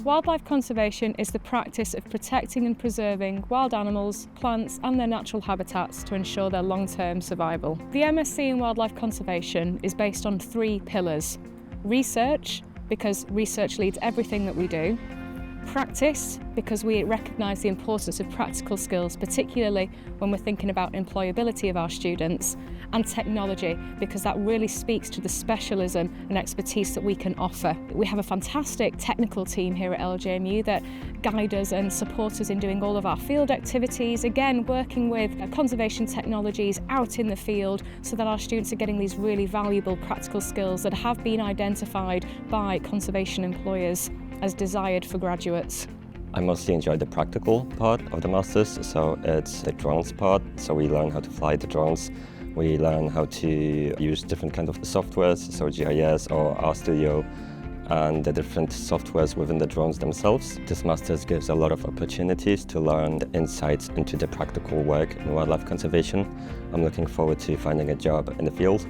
Wildlife conservation is the practice of protecting and preserving wild animals, plants and their natural habitats to ensure their long-term survival. The MSc in Wildlife Conservation is based on 3 pillars. Research, because research leads everything that we do. Practice, because we recognise the importance of practical skills, particularly when we're thinking about employability of our students. And technology, because that really speaks to the specialism and expertise that we can offer. We have a fantastic technical team here at LJMU that guide us and support us in doing all of our field activities, again working with conservation technologies out in the field so that our students are getting these really valuable practical skills that have been identified by conservation employers as desired for graduates. I mostly enjoy the practical part of the Masters, so it's the drones part, so we learn how to fly the drones. We learn how to use different kinds of softwares, so GIS or RStudio, and the different softwares within the drones themselves. This Masters gives a lot of opportunities to learn the insights into the practical work in wildlife conservation. I'm looking forward to finding a job in the field,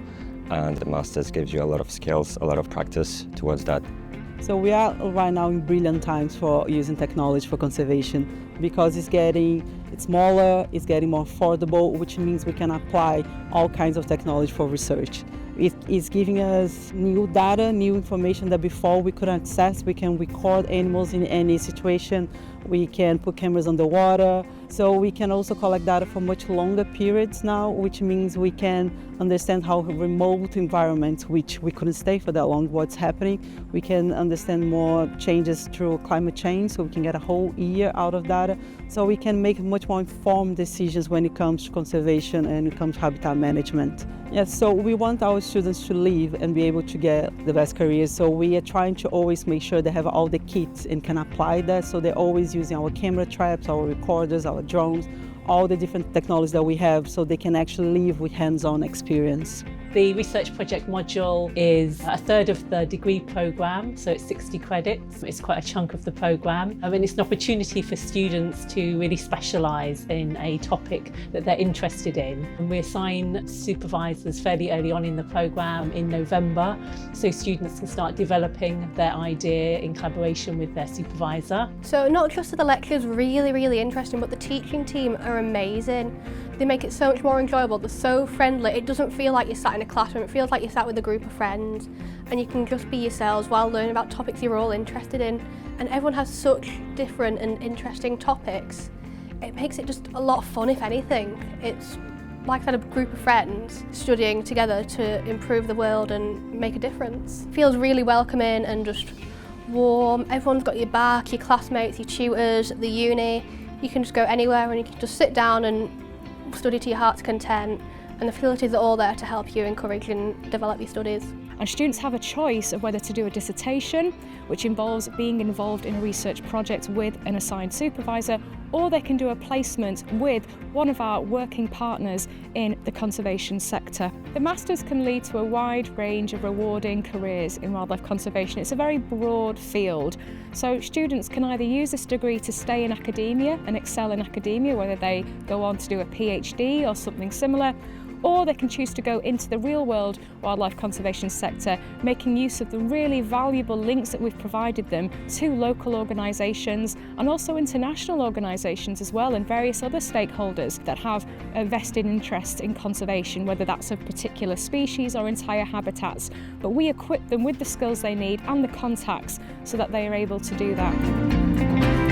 and the Masters gives you a lot of skills, a lot of practice towards that. So we are right now in brilliant times for using technology for conservation because it's getting smaller, it's getting more affordable, which means we can apply all kinds of technology for research. It is giving us new data, new information that before we couldn't access. We can record animals in any situation. We can put cameras on the water. So we can also collect data for much longer periods now, which means we can understand how remote environments, which we couldn't stay for that long, what's happening. We can understand more changes through climate change, so we can get a whole year out of data. So we can make much more informed decisions when it comes to conservation and when it comes to habitat management. Yes, so we want our students to leave and be able to get the best careers. So we are trying to always make sure they have all the kits and can apply that. So they're always using our camera traps, our recorders, our drones, all the different technologies that we have so they can actually leave with hands-on experience. The research project module is a third of the degree programme, so it's 60 credits. It's quite a chunk of the programme. I mean, it's an opportunity for students to really specialise in a topic that they're interested in. And we assign supervisors fairly early on in the programme in November, so students can start developing their idea in collaboration with their supervisor. So not just are the lectures really interesting, but the teaching team are amazing. They make it so much more enjoyable. They're so friendly. It doesn't feel like you're sat in a classroom. It feels like you're sat with a group of friends and you can just be yourselves while learning about topics you're all interested in. And everyone has such different and interesting topics. It makes it just a lot of fun, if anything. It's like I said, a group of friends studying together to improve the world and make a difference. It feels really welcoming and just warm. Everyone's got your back, your classmates, your tutors, the uni. You can just go anywhere and you can just sit down and study to your heart's content, and the facilities are all there to help you encourage and develop your studies. And students have a choice of whether to do a dissertation, which involves being involved in a research project with an assigned supervisor, or they can do a placement with one of our working partners in the conservation sector. The Masters can lead to a wide range of rewarding careers in wildlife conservation. It's a very broad field, so students can either use this degree to stay in academia and excel in academia, whether they go on to do a PhD or something similar, or they can choose to go into the real-world wildlife conservation sector, making use of the really valuable links that we've provided them to local organisations and also international organisations as well, and various other stakeholders that have a vested interest in conservation, whether that's of particular species or entire habitats. But we equip them with the skills they need and the contacts so that they are able to do that.